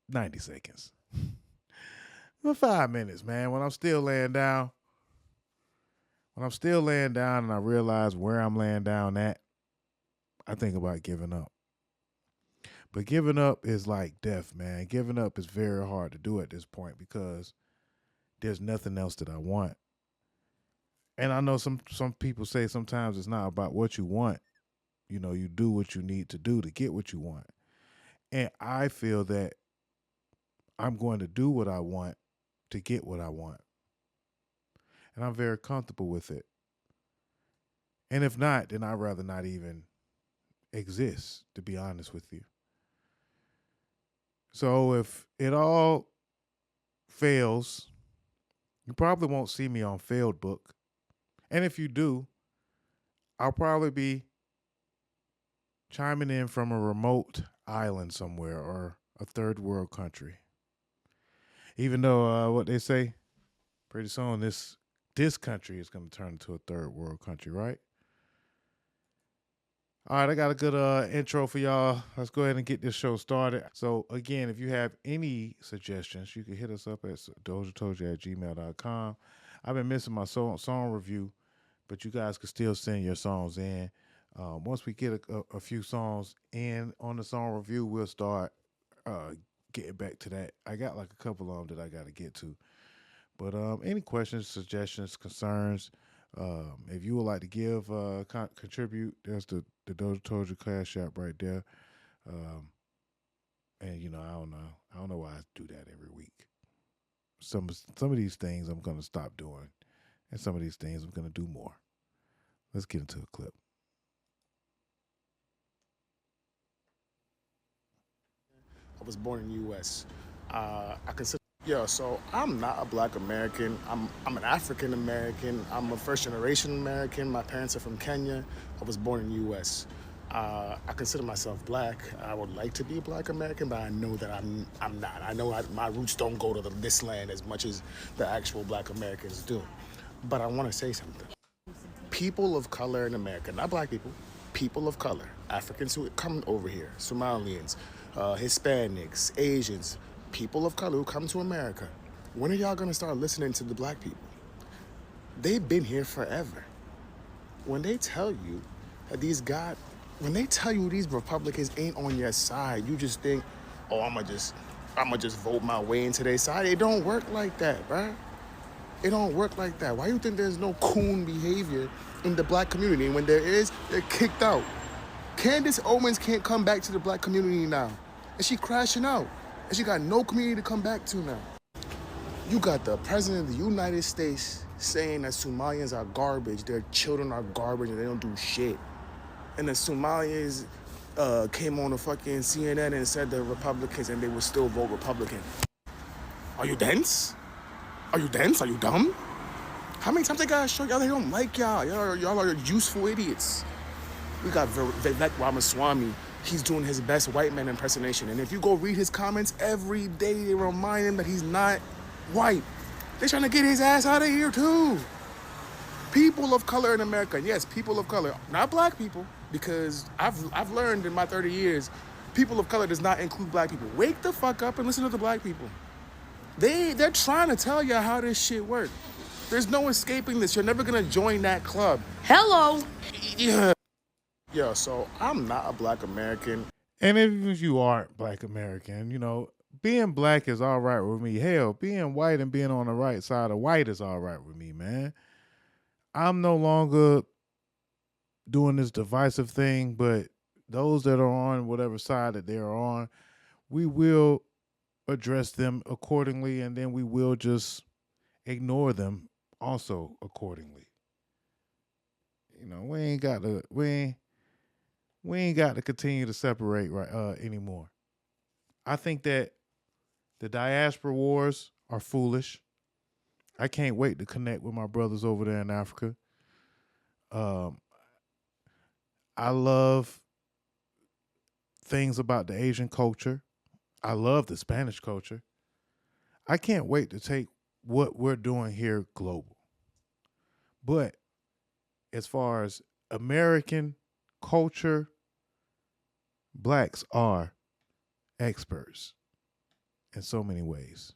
90 seconds. For 5 minutes, man. When I'm still laying down and I realize where I'm laying down at, I think about giving up. But giving up is like death, man. Giving up is very hard to do at this point because there's nothing else that I want. And I know some people say sometimes it's not about what you want. You know, you do what you need to do to get what you want. And I feel that I'm going to do what I want to get what I want. And I'm very comfortable with it. And if not, then I'd rather not even exist, to be honest with you. So if it all fails, you probably won't see me on Failed Book. And if you do, I'll probably be chiming in from a remote island somewhere or a third world country. Even though what they say, pretty soon this country is going to turn into a third world country, right? All right, I got a good intro for y'all. Let's go ahead and get this show started. So, again, if you have any suggestions, you can hit us up at DOZHATOLDYA.COM. I've been missing my song review, but you guys can still send your songs in. Once we get a few songs in on the song review, we'll start getting back to that. I got like a couple of them that I got to get to. But any questions, suggestions, concerns, if you would like to give, contribute, there's the Doja Toja Cash App right there. And you know, I don't know why I do that every week. Some of these things I'm gonna stop doing, and some of these things I'm gonna do more. Let's get into a clip. I was born in the U.S. I consider so I'm not a Black American. I'm an African American. I'm a first generation American. My parents are from Kenya. I was born in the U.S. I consider myself Black. I would like to be a Black American, but I know that I'm not. I know my roots don't go to this land as much as the actual Black Americans do. But I want to say something. People of color in America, not Black people, people of color, Africans who come over here, Somalians, Hispanics, Asians, people of color who come to America, when are y'all gonna start listening to the Black people? They've been here forever. When they tell you that when they tell you these Republicans ain't on your side, you just think, oh, I'ma just vote my way into their side. It don't work like that, bruh. It don't work like that. Why you think there's no coon behavior in the Black community? And when there is, they're kicked out. Candace Owens can't come back to the Black community now. And she crashing out. And she got no community to come back to now. You got the President of the United States saying that Somalians are garbage, their children are garbage, and they don't do shit. And the Somalians came on the fucking CNN and said they're Republicans and they would still vote Republican. Are you dense? Are you dense? Are you dumb? How many times they gotta show y'all they don't like y'all? Y'all are useful idiots. We got Vivek Ramaswamy. He's doing his best white man impersonation. And if you go read his comments every day, they remind him that he's not white. They're trying to get his ass out of here too. People of color in America, yes, people of color, not Black people, because I've learned in my 30 years, people of color does not include Black people. Wake the fuck up and listen to the Black people. They're trying to tell you how this shit works. There's no escaping this. You're never gonna join that club. Hello. Yeah, so I'm not a Black American. And if you aren't Black American, you know, being Black is all right with me. Hell, being white and being on the right side of white is all right with me, man. I'm no longer doing this divisive thing, but those that are on whatever side that they're on, we will address them accordingly, and then we will just ignore them also accordingly. You know, we ain't got to continue to separate anymore. I think that the diaspora wars are foolish. I can't wait to connect with my brothers over there in Africa. I love things about the Asian culture. I love the Spanish culture. I can't wait to take what we're doing here global. But as far as American culture, Blacks are experts. in so many ways.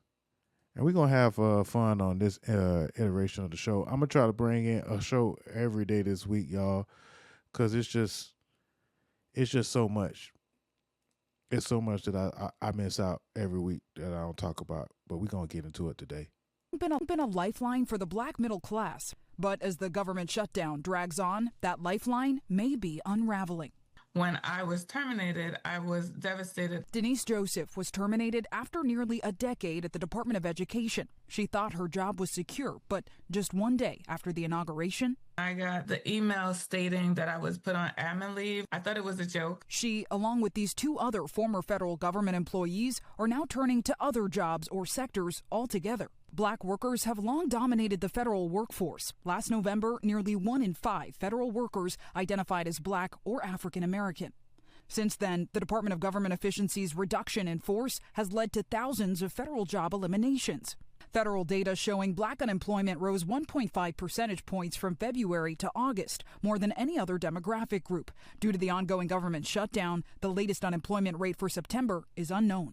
And we're going to have fun on this iteration of the show. I'm going to try to bring in a show every day this week, y'all, because it's just so much. It's so much that I miss out every week that I don't talk about. But we're going to get into it today. Been a lifeline for the black middle class. But as the government shutdown drags on, that lifeline may be unraveling. When I was terminated, I was devastated. Denise Joseph was terminated after nearly a decade at the Department of Education. She thought her job was secure, but just one day after the inauguration, I got the email stating that I was put on admin leave. I thought it was a joke. She, along with these two other former federal government employees, are now turning to other jobs or sectors altogether. Black workers have long dominated the federal workforce. Last November, nearly 1 in 5 federal workers identified as black or African American. Since then, the Department of Government Efficiency's reduction in force has led to thousands of federal job eliminations. Federal data showing black unemployment rose 1.5 percentage points from February to August, more than any other demographic group. Due to the ongoing government shutdown, the latest unemployment rate for September is unknown.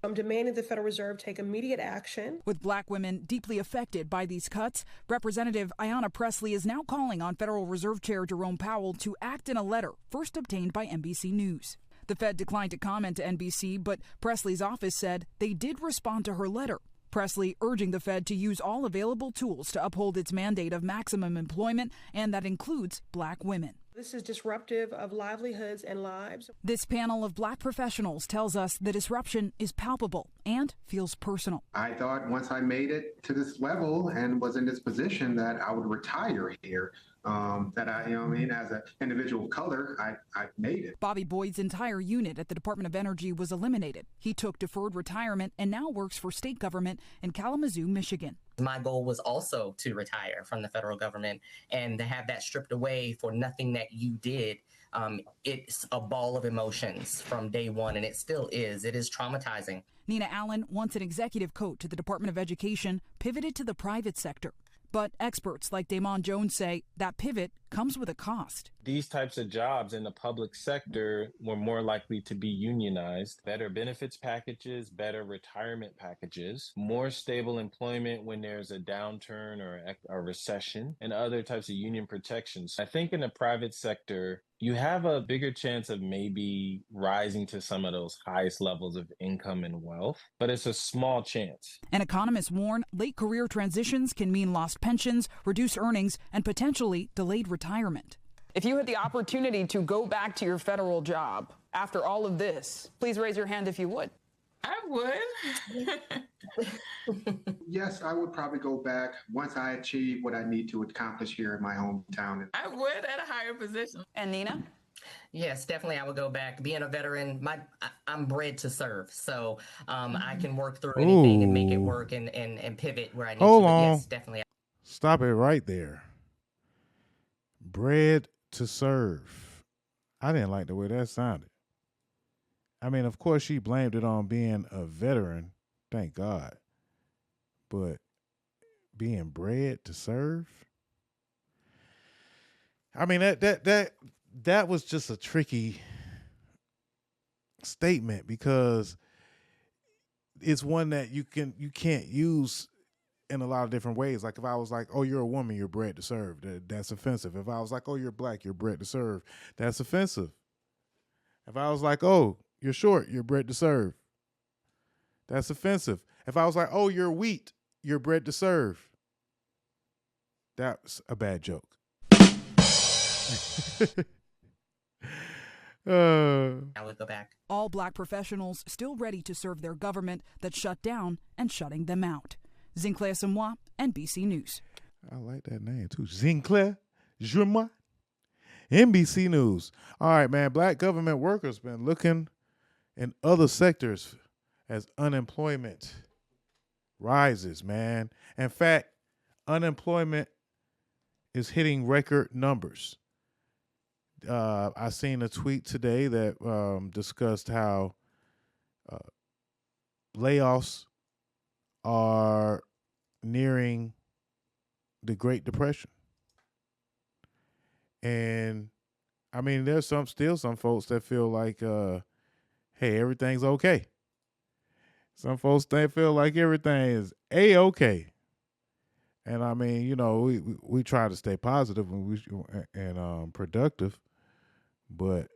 I'm demanding the Federal Reserve take immediate action. With black women deeply affected by these cuts, Representative Ayanna Pressley is now calling on Federal Reserve Chair Jerome Powell to act in a letter first obtained by NBC News. The Fed declined to comment to NBC, but Pressley's office said they did respond to her letter. Pressley urging the Fed to use all available tools to uphold its mandate of maximum employment, and that includes black women. This is disruptive of livelihoods and lives. This panel of black professionals tells us the disruption is palpable and feels personal. I thought once I made it to this level and was in this position that I would retire here. That I, as an individual of color, I made it. Bobby Boyd's entire unit at the Department of Energy was eliminated. He took deferred retirement and now works for state government in Kalamazoo, Michigan. My goal was also to retire from the federal government and to have that stripped away for nothing that you did. It's a ball of emotions from day one, and it still is. It is traumatizing. Nina Allen, once an executive coach at the Department of Education, pivoted to the private sector. But experts like Damon Jones say that pivot comes with a cost. These types of jobs in the public sector were more likely to be unionized. Better benefits packages, better retirement packages, more stable employment when there's a downturn or a recession, and other types of union protections. I think in the private sector, you have a bigger chance of maybe rising to some of those highest levels of income and wealth, but it's a small chance. And economists warn late career transitions can mean lost pensions, reduced earnings, and potentially delayed retirement. If you had the opportunity to go back to your federal job after all of this, please raise your hand if you would. I would. Yes, I would probably go back once I achieve what I need to accomplish here in my hometown. I would at a higher position. And Nina? Yes, definitely I would go back. Being a veteran, I'm bred to serve. So I can work through anything and make it work and pivot where I need to. Hold But on. yes, definitely. Stop it right there. Bred to serve. I didn't like the way that sounded. I mean, of course, she blamed it on being a veteran. Thank God. But being bred to serve? I mean, that was just a tricky statement because it's one that you can't use in a lot of different ways. Like if I was like, oh, you're a woman, you're bred to serve, that's offensive. If I was like, oh, you're black, you're bred to serve, that's offensive. If I was like, oh, you're short, you're bred to serve, that's offensive. If I was like, oh, you're wheat, you're bred to serve, that's a bad joke. I would go back. All black professionals still ready to serve their government that shut down and shutting them out. Zinclair Samoa, NBC News. I like that name too. Zinclair Samoa, NBC News. All right, man. Black government workers been looking in other sectors as unemployment rises, man. In fact, unemployment is hitting record numbers. I seen a tweet today that discussed how layoffs are nearing the Great Depression. And I mean, there's still some folks that feel like, hey, everything's okay. Some folks they feel like everything is A-okay. And I mean, you know, we try to stay positive and productive, but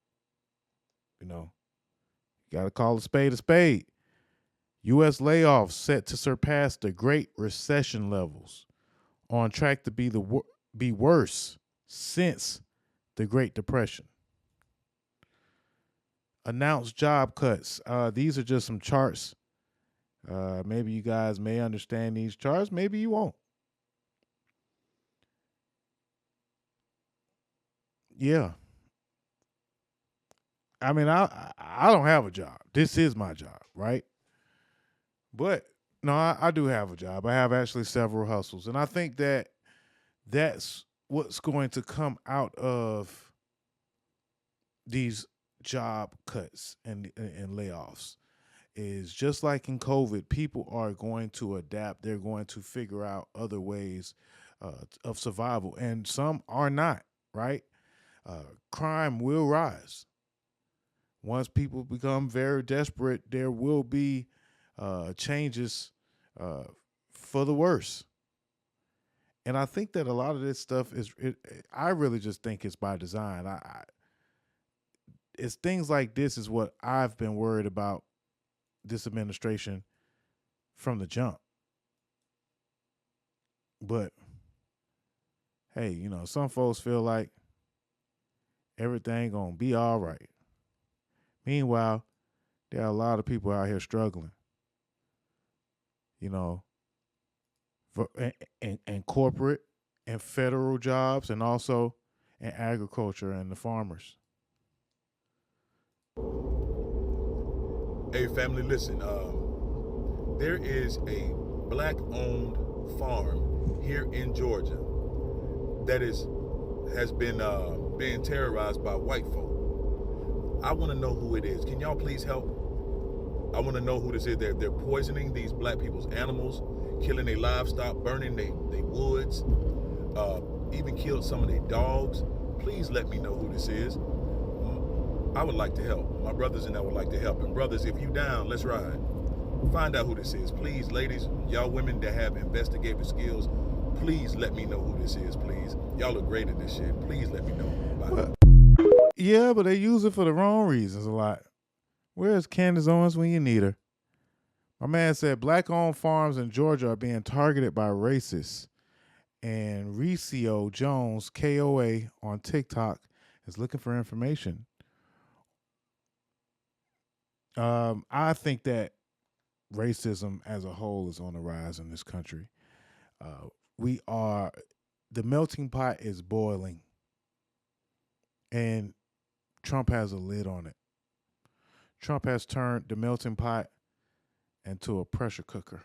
you know, you got to call a spade a spade. U.S. layoffs set to surpass the Great Recession levels, on track to be worse since the Great Depression. Announced job cuts. These are just some charts. Maybe you guys may understand these charts. Maybe you won't. Yeah. I mean, I don't have a job. This is my job, right? But no, I do have a job. I have actually several hustles, and I think that that's what's going to come out of these job cuts and layoffs. Is just like in COVID, people are going to adapt. They're going to figure out other ways of survival, and some are not. Right? Crime will rise. Once people become very desperate, there will be changes for the worse. And I think that a lot of this stuff I really just think it's by design. It's things like this is what I've been worried about this administration from the jump. But hey, you know, some folks feel like everything gonna be all right. Meanwhile, there are a lot of people out here struggling. You know, in corporate and federal jobs, and also in agriculture and the farmers. Hey, family, listen. There is a black-owned farm here in Georgia that has been being terrorized by white folk. I want to know who it is. Can y'all please help? I want to know who this is. They're poisoning these black people's animals, killing their livestock, burning their woods, even killed some of their dogs. Please let me know who this is. I would like to help. My brothers and I would like to help. And brothers, if you down, let's ride. Find out who this is. Please, ladies, y'all women that have investigative skills, please let me know who this is, please. Y'all are great at this shit. Please let me know. Bye. Yeah, but they use it for the wrong reasons a lot. Where's Candace Owens when you need her? My man said black-owned farms in Georgia are being targeted by racists. And Recio Jones, KOA, on TikTok is looking for information. I think that racism as a whole is on the rise in this country. The melting pot is boiling, and Trump has a lid on it. Trump has turned the melting pot into a pressure cooker.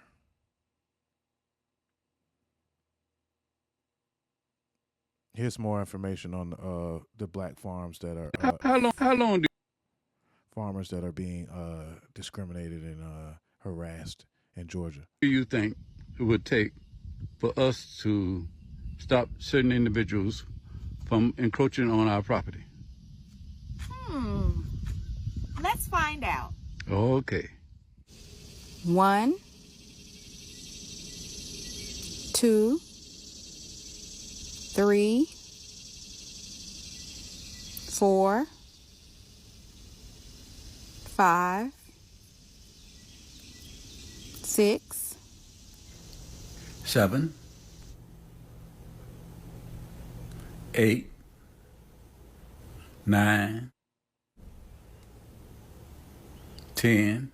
Here's more information on the black farms that are how long farmers that are being discriminated and harassed in Georgia. do you think it would take for us to stop certain individuals from encroaching on our property? Let's find out. Okay. 1, 2, 3, 4, 5, 6, 7, 8, 9, 10,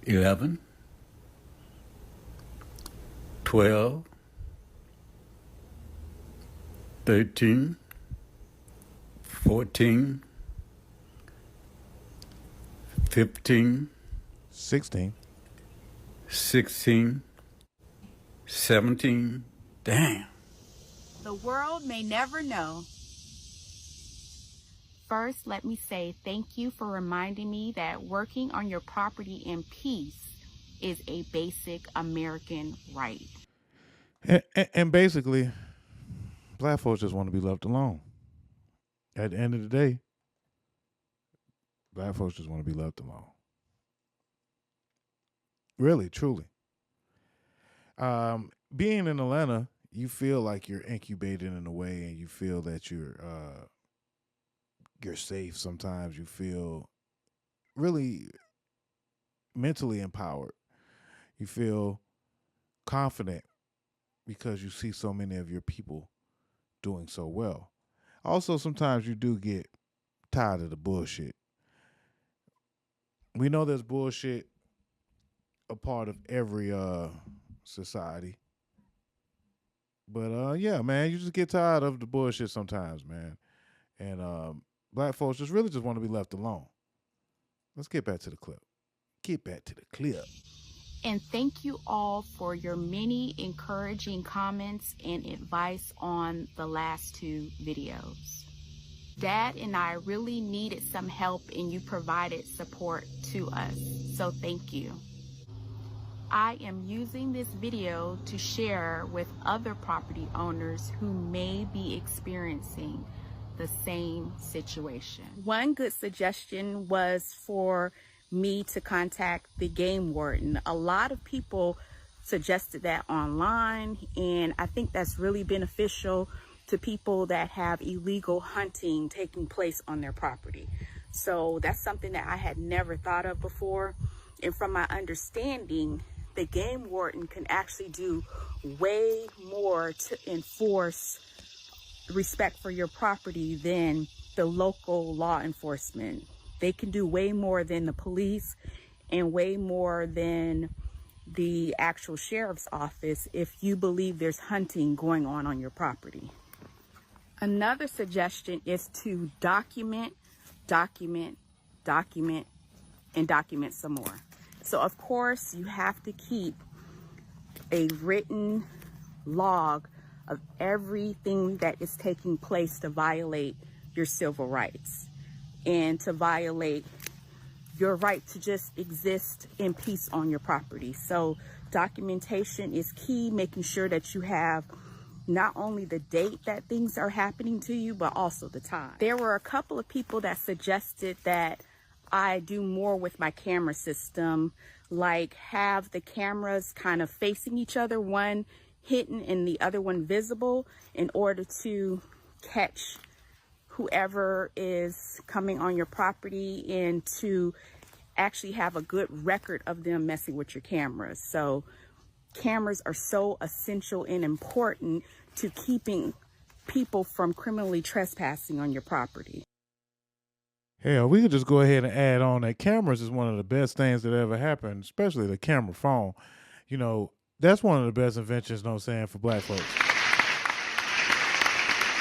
11, 12, 13, 14, 15, 16, 16, 17. Damn. The world may never know. First, let me say thank you for reminding me that working on your property in peace is a basic American right. And basically, black folks just want to be left alone. At the end of the day, black folks just want to be left alone. Really, truly. Being in Atlanta, you feel like you're incubated in a way, and you feel that you're safe. Sometimes you feel really mentally empowered. You feel confident because you see so many of your people doing so well. Also, sometimes you do get tired of the bullshit. We know there's bullshit a part of every society. But yeah, man, you just get tired of the bullshit sometimes, man. And black folks just really just want to be left alone. Let's get back to the clip. Get back to the clip. And thank you all for your many encouraging comments and advice on the last 2 videos. Dad and I really needed some help, and you provided support to us. So thank you. I am using this video to share with other property owners who may be experiencing the same situation. One good suggestion was for me to contact the game warden. A lot of people suggested that online, and I think that's really beneficial to people that have illegal hunting taking place on their property. So that's something that I had never thought of before. And from my understanding, the game warden can actually do way more to enforce respect for your property than the local law enforcement. They can do way more than the police and way more than the actual sheriff's office if you believe there's hunting going on your property. Another suggestion is to document, and document some more. So of course you have to keep a written log of everything that is taking place to violate your civil rights and to violate your right to just exist in peace on your property. So documentation is key, making sure that you have not only the date that things are happening to you, but also the time. There were a couple of people that suggested that I do more with my camera system, like have the cameras kind of facing each other, one hidden and the other one visible, in order to catch whoever is coming on your property and to actually have a good record of them messing with your cameras. So cameras are so essential and important to keeping people from criminally trespassing on your property. Hell, we could just go ahead and add on that cameras is one of the best things that ever happened, especially the camera phone. You know, that's one of the best inventions, you know what I'm saying, for black folks.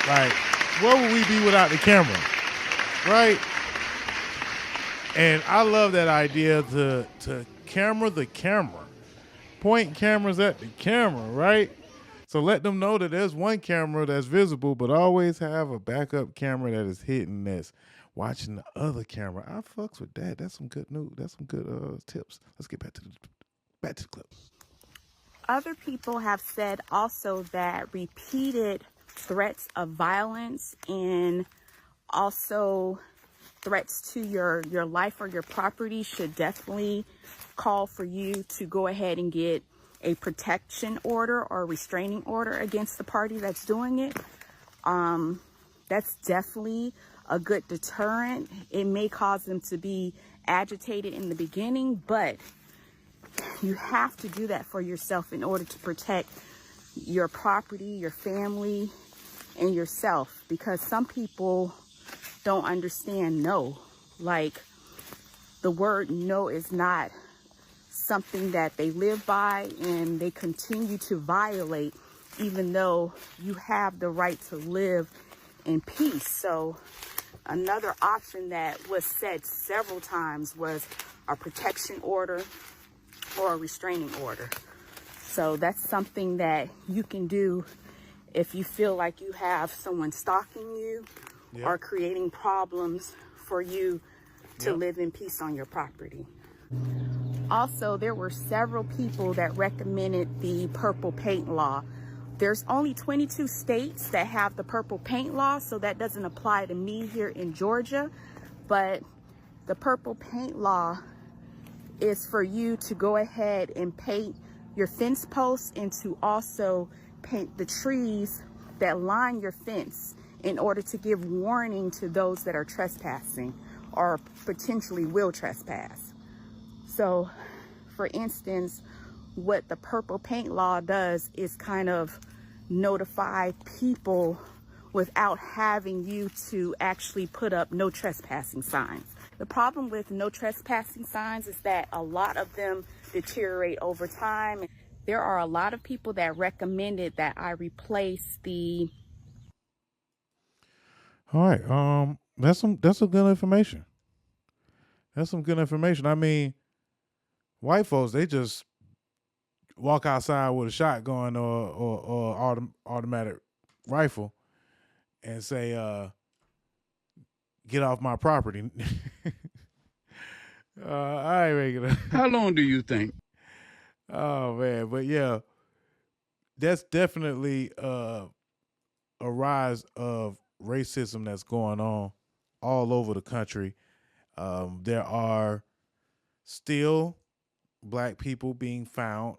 Like, where would we be without the camera? Right? And I love that idea to camera the camera. Point cameras at the camera, right? So let them know that there's one camera that's visible, but always have a backup camera that is hidden that's watching the other camera. I fucks with that. That's some good news. That's some good tips. Let's get back to the clip. Other people have said also that repeated threats of violence and also threats to your life or your property should definitely call for you to go ahead and get a protection order or restraining order against the party that's doing it. That's definitely a good deterrent. It may cause them to be agitated in the beginning, but you have to do that for yourself in order to protect your property, your family, and yourself, because some people don't understand no. Like, the word no is not something that they live by, and they continue to violate even though you have the right to live in peace. So another option that was said several times was a protection order or a restraining order. So that's something that you can do if you feel like you have someone stalking you or creating problems for you to live in peace on your property. Also, there were several people that recommended the purple paint law. There's only 22 states that have the purple paint law, so that doesn't apply to me here in Georgia. But the purple paint law is for you to go ahead and paint your fence posts and to also paint the trees that line your fence in order to give warning to those that are trespassing or potentially will trespass. So, for instance, what the purple paint law does is kind of notify people without having you to actually put up no trespassing signs. The problem with no trespassing signs is that a lot of them deteriorate over time. There are a lot of people that recommended that I replace the... All right. That's some good information. That's some good information. I mean, white folks, they just walk outside with a shotgun or automatic rifle and say, get off my property. I ain't making it. How long do you think? Oh man, but yeah, that's definitely a rise of racism that's going on all over the country. There are still black people being found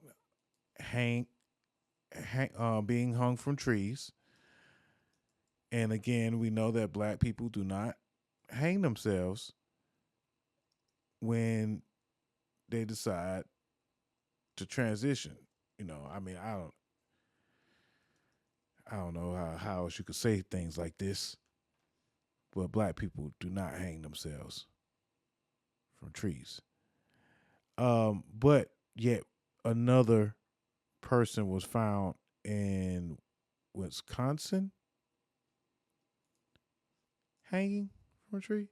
being hung from trees. And again, we know that black people do not hang themselves when they decide to transition. You know, I mean, I don't know how else you could say things like this, but black people do not hang themselves from trees. But yet another person was found in Wisconsin hanging from a tree.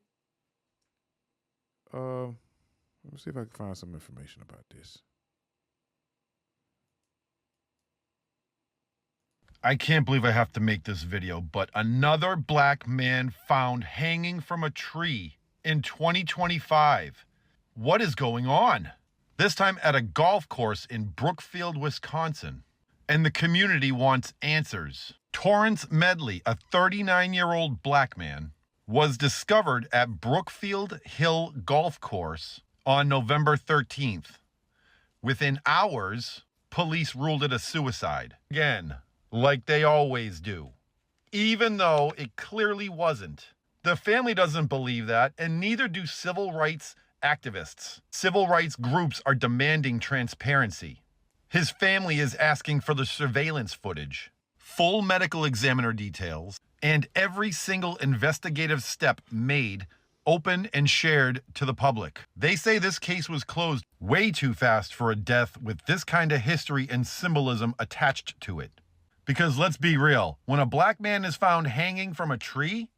Let me see if I can find some information about this. I can't believe I have to make this video, but another black man found hanging from a tree in 2025. What is going on? This time at a golf course in Brookfield, Wisconsin. And the community wants answers. Torrance Medley, a 39-year-old black man, was discovered at Brookfield Hill Golf Course on November 13th. Within hours, police ruled it a suicide. Again, like they always do. Even though it clearly wasn't. The family doesn't believe that, and neither do civil rights activists. Civil rights groups are demanding transparency. His family is asking for the surveillance footage, full medical examiner details, and every single investigative step made open and shared to the public. They say this case was closed way too fast for a death with this kind of history and symbolism attached to it. Because let's be real, when a black man is found hanging from a tree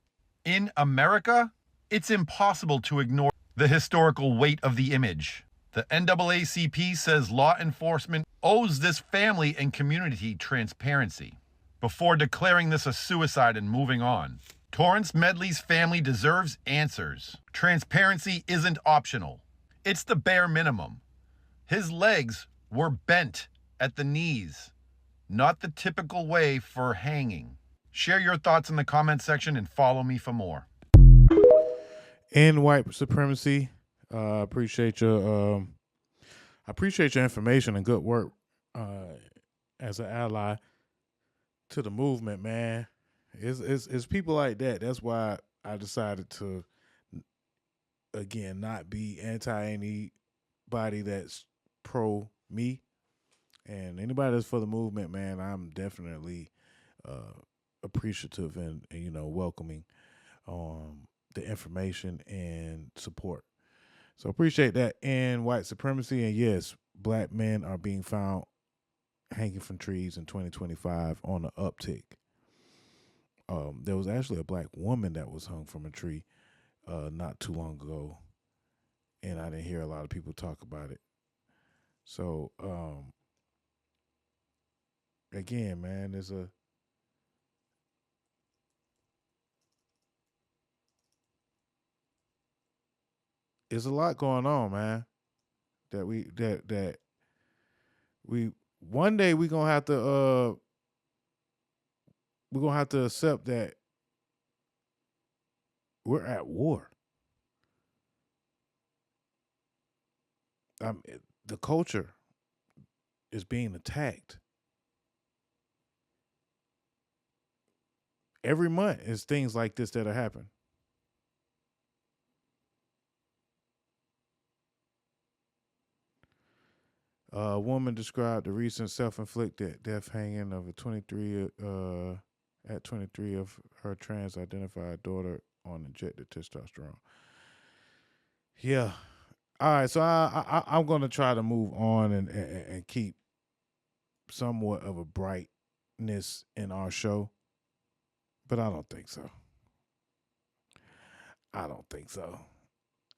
in America, it's impossible to ignore the historical weight of the image. The NAACP says law enforcement owes this family and community transparency before declaring this a suicide and moving on. Torrance Medley's family deserves answers. Transparency isn't optional. It's the bare minimum. His legs were bent at the knees, not the typical way for hanging. Share your thoughts in the comment section and follow me for more. In white supremacy, appreciate your information and good work as an ally to the movement, man. It's people like that. That's why I decided to, again, not be anti anybody that's pro me, and anybody that's for the movement, man. I'm definitely appreciative and welcoming the information and support. So appreciate that. And white supremacy, and yes, black men are being found hanging from trees in 2025 on the uptick. There was actually a black woman that was hung from a tree not too long ago, and I didn't hear a lot of people talk about it. So again, man, there's a lot going on, man. That we one day we're gonna have to accept that we're at war. the culture is being attacked. Every month is things like this that are happening. A woman described the recent self-inflicted death hanging of a 23 of her trans-identified daughter on injected testosterone. Yeah. All right, so I'm going to try to move on and keep somewhat of a brightness in our show, but I don't think so. I don't think so.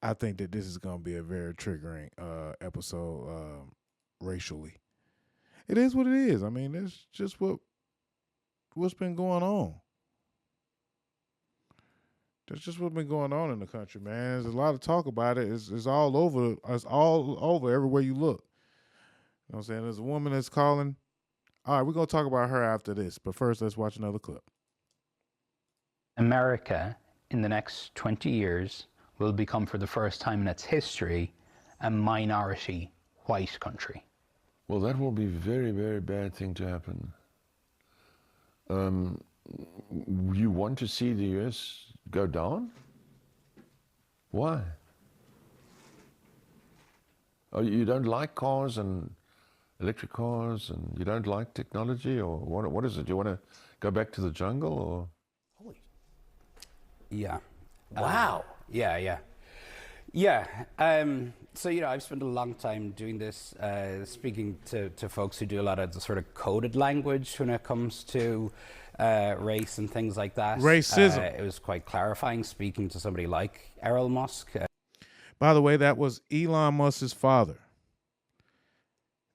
I think that this is going to be a very triggering episode racially. It is what it is. I mean, it's just what's been going on. That's just what's been going on in the country, man. There's a lot of talk about it. It's all over. It's all over everywhere you look. You know what I'm saying? There's a woman that's calling. All right, we're going to talk about her after this. But first, let's watch another clip. America, in the next 20 years, will become, for the first time in its history, a minority white country. Well, that will be a very, very bad thing to happen. You want to see the US go down? Why? Oh, you don't like cars and electric cars, and you don't like technology, or what is it? You want to go back to the jungle, or? Yeah. Wow. Yeah. So, I've spent a long time doing this, speaking to folks who do a lot of the sort of coded language when it comes to race and things like that. Racism. It was quite clarifying speaking to somebody like Elon Musk. By the way, that was Elon Musk's father.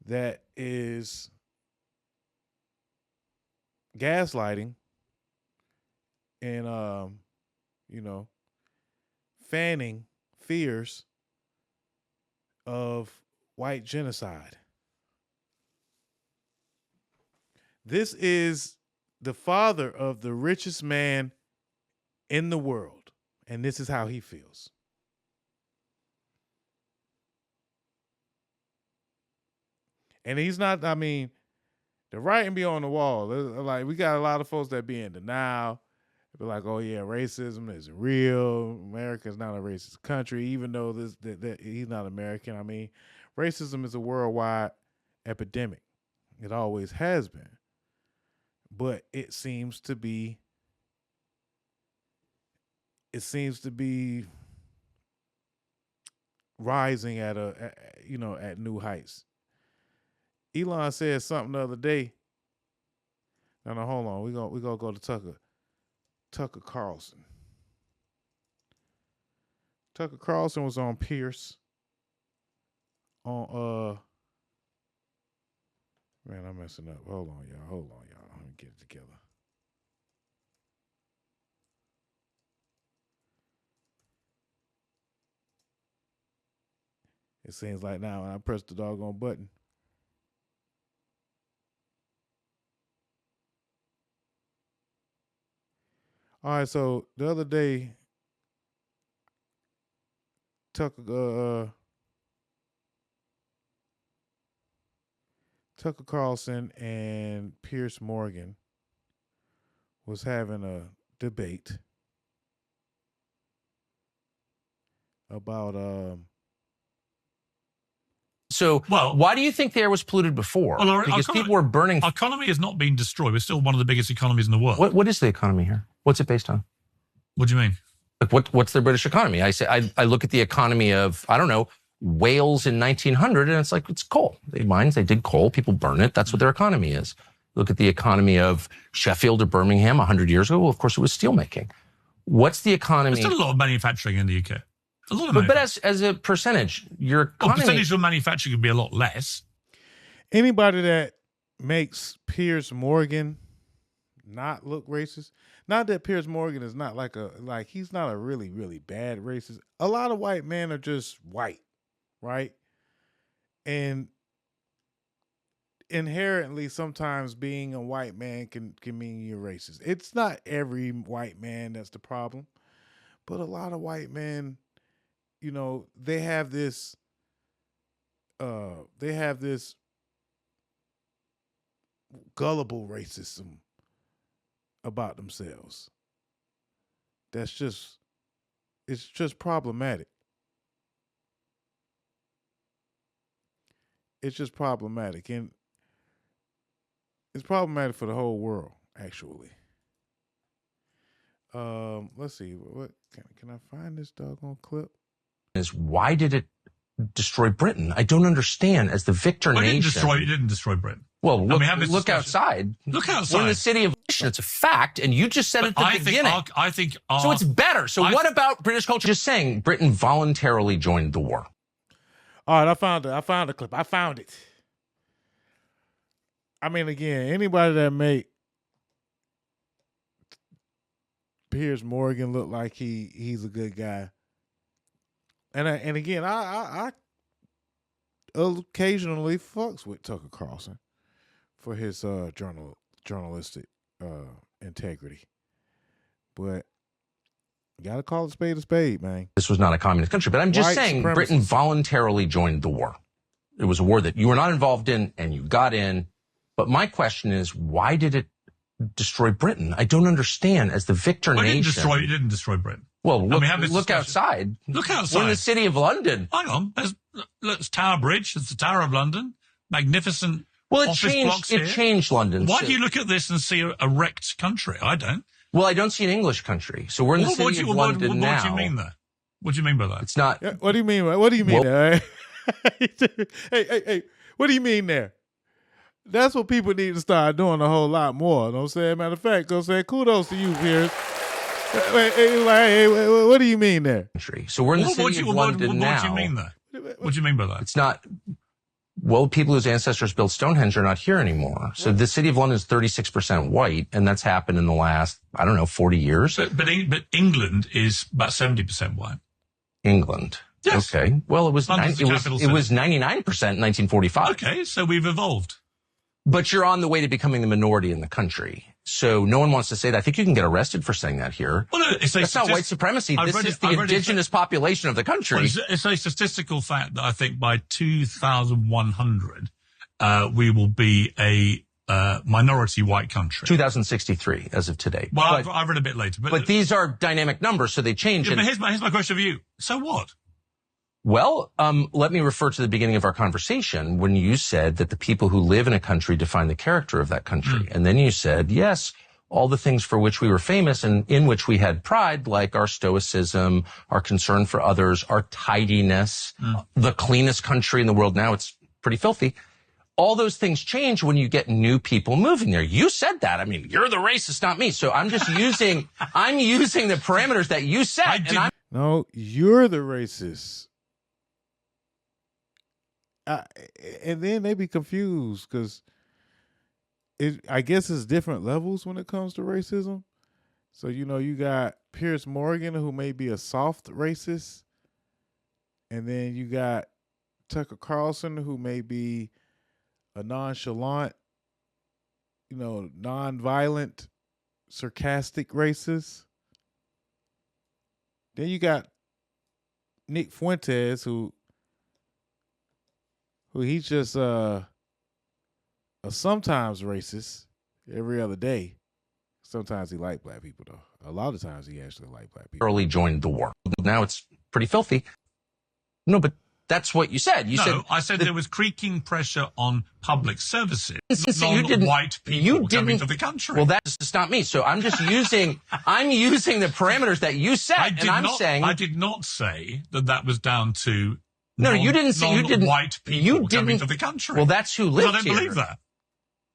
That is gaslighting and, fanning fears of white genocide. This is the father of the richest man in the world, and this is how he feels. And he's not, the writing be on the wall. Like, we got a lot of folks that be in denial. Be like, oh yeah, racism isn't real. America's not a racist country, even though that he's not American. Racism is a worldwide epidemic. It always has been. But it seems to be rising at new heights. Elon said something the other day. No, hold on. We're gonna go to Tucker Carlson. Tucker Carlson was on Piers on man, I'm messing up. Hold on, y'all. Let me get it together. It seems like now when I press the doggone button. All right, so the other day, Tucker Carlson and Piers Morgan was having a debate about So, why do you think the air was polluted before? Well, because people were burning. Our economy has not been destroyed. We're still one of the biggest economies in the world. What is the economy here? What's it based on? What do you mean? Like, what's the British economy? I look at the economy of, I don't know, Wales in 1900, and it's coal. They dig coal, people burn it. That's what their economy is. Look at the economy of Sheffield or Birmingham 100 years ago. Well, of course, it was steel making. What's the economy? There's still a lot of manufacturing in the UK. A lot of but as a percentage, your economy... percentage of manufacturing would be a lot less. Anybody that makes Piers Morgan not look racist, not that Piers Morgan is not he's not a really, really bad racist. A lot of white men are just white, right? And inherently, sometimes being a white man can mean you're racist. It's not every white man that's the problem, but a lot of white men, they have this they have this gullible racism about themselves. It's just problematic. It's just problematic, and it's problematic for the whole world, actually. Let's see. What can I find this doggone clip? Is why did it destroy Britain? I don't understand. As the victor nation, it didn't destroy Britain. Well, look, look outside. Look outside. We're in the city of nation. It's a fact, and you just said at the beginning. I think. So it's better. So what about British culture? Just saying, Britain voluntarily joined the war. All right, I found the clip. I found it. I mean, again, anybody that make Piers Morgan look like he's a good guy, and again, I occasionally fucks with Tucker Carlson for his journalistic integrity, but you gotta call a spade, man. This was not a communist country, but I'm just saying Britain voluntarily joined the war. It was a war that you were not involved in, and you got in. But my question is, why did it destroy Britain? I don't understand. As the victor nation, it didn't destroy Britain. Well, look outside. Look outside. We're in the city of London. Hang on. There's Tower Bridge. It's the Tower of London. Magnificent. Well, office blocks it changed London. Why do you look at this and see a wrecked country? I don't. Well, I don't see an English country. So we're in the city of London now. What do you mean there? What do you mean by that? It's not. Yeah, what do you mean? What do you mean there? Hey, what do you mean there? That's what people need to start doing a whole lot more. You know what I'm saying? Matter of fact, I'm saying kudos to you, Piers. What do you mean there? So we're in the city of London now. What do you mean there? What do you mean by that? It's not. Well, people whose ancestors built Stonehenge are not here anymore. So the city of London is 36% white, and that's happened in the last, 40 years. But England is about 70% white. England. Yes. Okay. Well, it was 99% in 1945. Okay, so we've evolved. But you're on the way to becoming the minority in the country. So no one wants to say that. I think you can get arrested for saying that here. Well, no, that's not white supremacy. This is the indigenous population of the country. Well, it's a statistical fact that I think by 2100, we will be a minority white country. 2063 as of today. Well, I've read a bit later. But these are dynamic numbers, so they change. Yeah, but here's my question for you. So what? Well, let me refer to the beginning of our conversation when you said that the people who live in a country define the character of that country. And then you said, yes, all the things for which we were famous and in which we had pride, like our stoicism, our concern for others, our tidiness, the cleanest country in the world now. It's pretty filthy. All those things change when you get new people moving there. You said that. I mean, you're the racist, not me. So I'm just using the parameters that you set. No, you're the racist. And then they be confused because I guess it's different levels when it comes to racism. So, you got Piers Morgan, who may be a soft racist. And then you got Tucker Carlson, who may be a nonchalant, nonviolent, sarcastic racist. Then you got Nick Fuentes, who he's just a sometimes racist every other day. Sometimes he like black people, though. A lot of times he actually like black people. Early joined the war. Now it's pretty filthy. No, but that's what you said. I said there was creaking pressure on public services, non-white people coming to the country. Well, that's not me. So I'm just using the parameters that you set. I did not say that was down to you didn't say white people coming to the country. Well, that's who lived here. I don't believe that.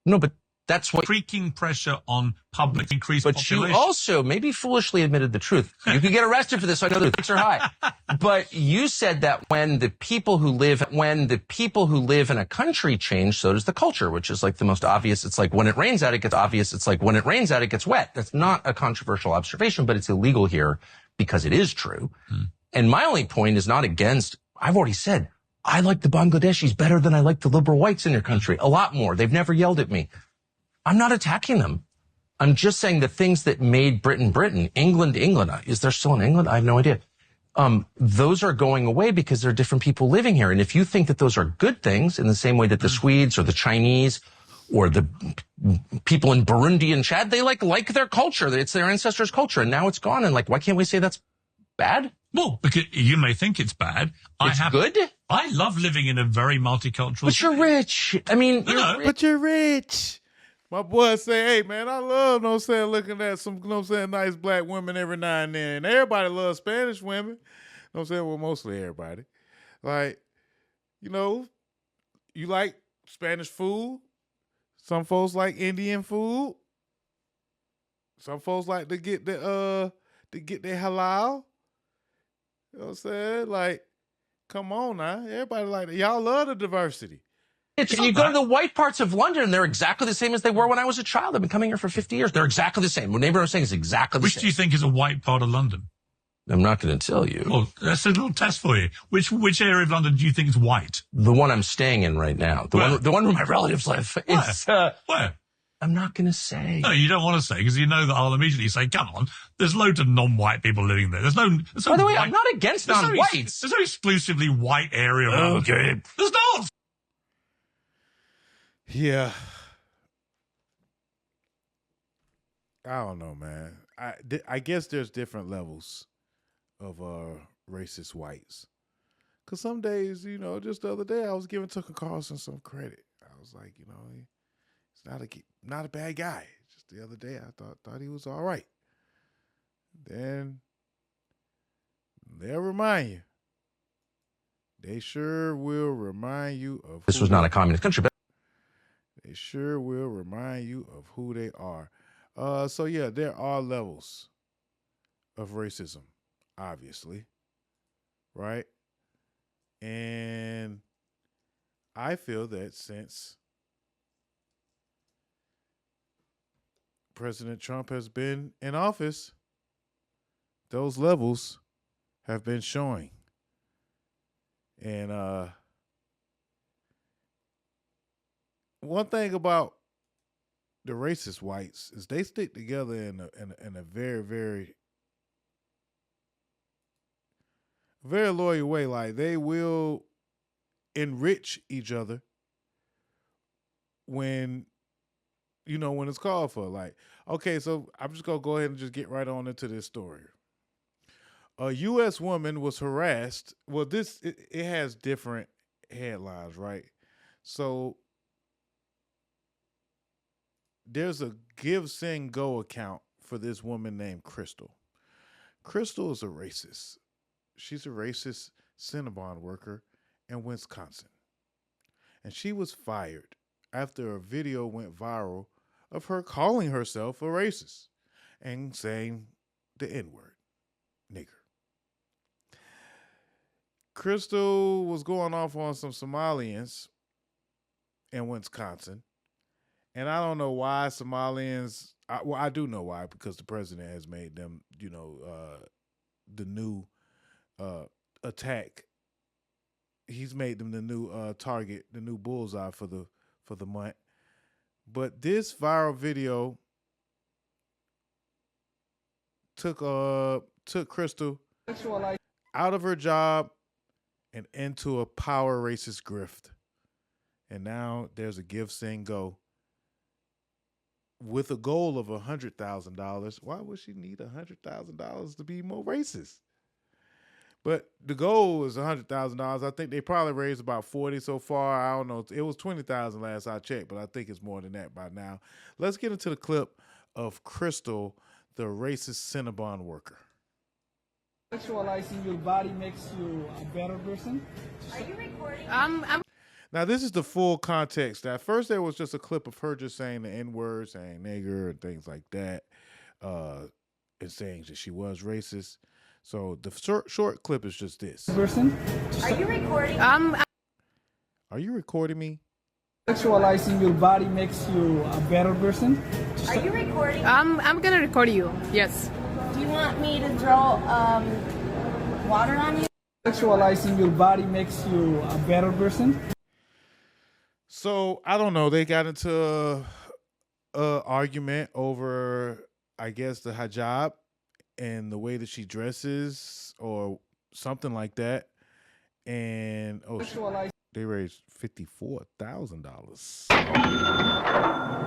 No, but that's what creaking pressure on public increased population. But you also maybe foolishly admitted the truth. You could get arrested for this. I know the stakes are high. But you said that when the people who live in a country change, so does the culture, which is like the most obvious. It's like when it rains out, it gets obvious. It's like when it rains out, it gets wet. That's not a controversial observation, but it's illegal here because it is true. And my only point is not against. I've already said, I like the Bangladeshis better than I like the liberal whites in your country. A lot more. They've never yelled at me. I'm not attacking them. I'm just saying the things that made Britain, England. Is there still an England? I have no idea. those are going away because there are different people living here. And if you think that those are good things in the same way that the Swedes or the Chinese or the people in Burundi and Chad, they like their culture. It's their ancestors' culture. And now it's gone. And like, why can't we say that's bad? Well, because you may think it's bad. It's good? I love living in a very multicultural But you're rich. I mean, but you're rich. My boy say, hey, man, I love, know what I'm saying, looking at some, know what I'm saying, nice black women every now and then. Everybody loves Spanish women. Know what I'm saying? Well, mostly everybody. Like, you know, you like Spanish food. Some folks like Indian food. Some folks like to get their halal. You know what I'm saying? Like, come on now. Everybody like that. Y'all love the diversity. And you go to the white parts of London, and they're exactly the same as they were when I was a child. I've been coming here for 50 years. They're exactly the same. The neighborhood I'm saying is exactly the same. Which do you think is a white part of London? I'm not going to tell you. Well, that's a little test for you. Which area of London do you think is white? The one I'm staying in right now. The one where my relatives live. Where? I'm not going to say. No, you don't want to say because you know that I'll immediately say, come on, there's loads of non-white people living there. There's no By the way, white, I'm not against non-whites. There's no exclusively white area of London. Okay. There's not. Yeah. I don't know, man. I guess there's different levels of racist whites. Because some days, you know, just the other day, I was giving Tucker Carlson some credit. I was like, you know, he's not a bad guy. Just the other day, I thought he was all right. Then they'll remind you. They sure will remind you of This was not a communist country, but they sure will remind you of who they are. So yeah, there are levels of racism, obviously, right? And I feel that since President Trump has been in office, those levels have been showing. And one thing about the racist whites is they stick together in a very, very, very loyal way. Like they will enrich each other when, you know, when it's called for. Like, okay, so I'm just gonna go ahead and just get right on into this story. A U.S. woman was harassed. Well, it has different headlines, right? So there's a Give, Send, Go account for this woman named Crystal. Crystal is a racist. She's a racist Cinnabon worker in Wisconsin. And she was fired after a video went viral of her calling herself a racist and saying the N-word, nigger. Crystal was going off on some Somalians in Wisconsin. And I don't know why Somalians, I do know why, because the president has made them, you know, the new attack. He's made them the new target, the new bullseye for the month. But this viral video took Crystal out of her job and into a power racist grift. And now there's a Give, Send, Go with a goal of $100,000. Why would she need $100,000 to be more racist? But the goal is $100,000. I think they probably raised about 40 so far. I don't know. It was 20,000 last I checked, but I think it's more than that by now. Let's get into the clip of Crystal, the racist Cinnabon worker. Sexualizing your body makes you a better person. Are you recording? Now, this is the full context. At first, there was just a clip of her just saying the N-word, saying nigger and things like that, and saying that she was racist. So the short clip is just this. Person? Are you recording? Are you recording me? Sexualizing your body makes you a better person. Are you recording? I'm gonna record you. Yes. Do you want me to throw water on you? Sexualizing your body makes you a better person. So I don't know. They got into a argument over, I guess, the hijab and the way that she dresses, or something like that. And they raised $54,000.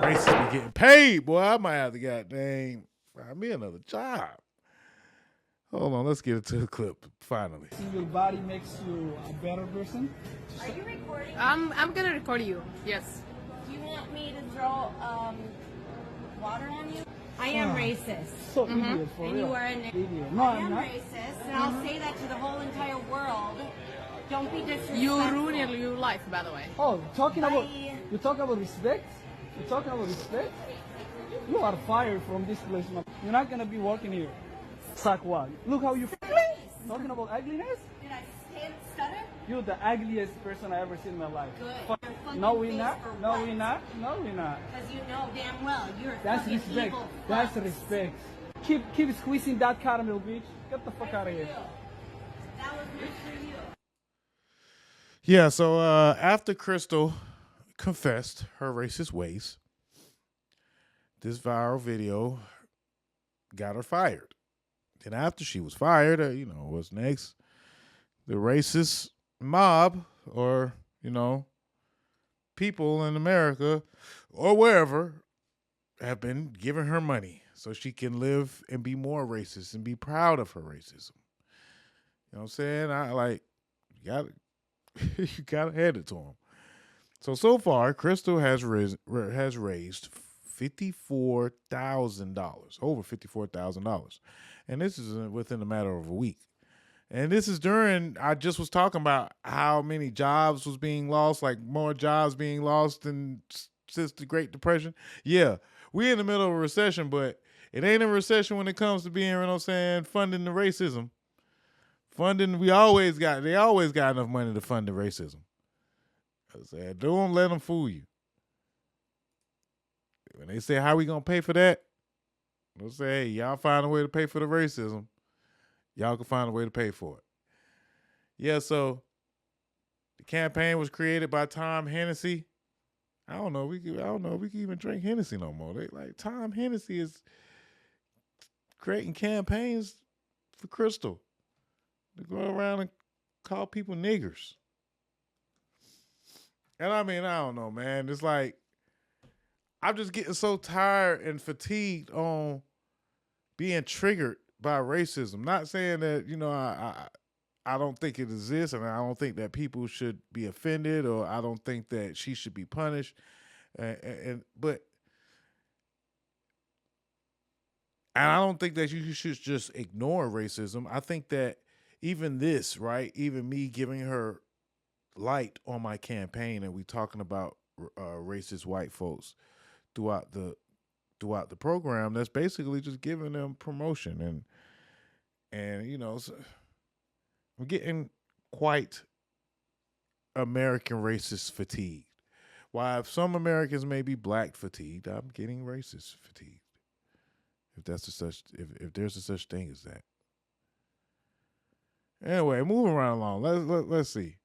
Racists be getting paid, boy. I might have to goddamn find me another job. Hold on, let's get into the clip finally. Your body makes you a better person. Are you recording? I'm gonna record you. Yes. Do you want me to throw water on you? I am racist. So idiot, for And real. you are an idiot. No, I I'm am not. racist, and I'll say that to the whole entire world. Don't be disrespectful. You ruin your life, by the way. Oh, you talking about respect? You talking about respect? You are fired from this place, man. You're not gonna be working here. Suck what? Look how you talking about ugliness? Did I stutter? You're the ugliest person I ever seen in my life. Good. No, we're not. No, we're not. No, we're not. Because you know damn well you're a That's fucking respect. evil That's fuck. respect. Keep squeezing that caramel, bitch. Get the fuck out of here. That was meant for you. Yeah, so after Crystal confessed her racist ways, this viral video got her fired. And after she was fired, what's next? The racist mob or, people in America or wherever have been giving her money so she can live and be more racist and be proud of her racism. You know what I'm saying? You gotta hand it to them. So far, Crystal has raised $54,000, over $54,000, and this is within a matter of a week. And this is during, I just was talking about how many jobs was being lost, like more jobs being lost than since the Great Depression. Yeah, we're in the middle of a recession, but it ain't a recession when it comes to being, funding the racism. They always got enough money to fund the racism. I said, don't let them fool you. When they say, how we going to pay for that? They'll say, hey, y'all find a way to pay for the racism. Y'all can find a way to pay for it. Yeah, so the campaign was created by Tom Hennessy. I don't know if we can even drink Hennessy no more. Tom Hennessy is creating campaigns for Crystal. They go around and call people niggers. And I don't know, man. It's like, I'm just getting so tired and fatigued on being triggered by racism. Not saying that, I don't think it exists and I don't think that people should be offended or I don't think that she should be punished. But I don't think that you should just ignore racism. I think that even this, right? Even me giving her light on my campaign and we talking about racist white folks throughout the program, that's basically just giving them promotion and so I'm getting quite American racist fatigued. While some Americans may be black fatigued, I'm getting racist fatigued. If there's a such thing as that. Anyway, moving right along. Let's see.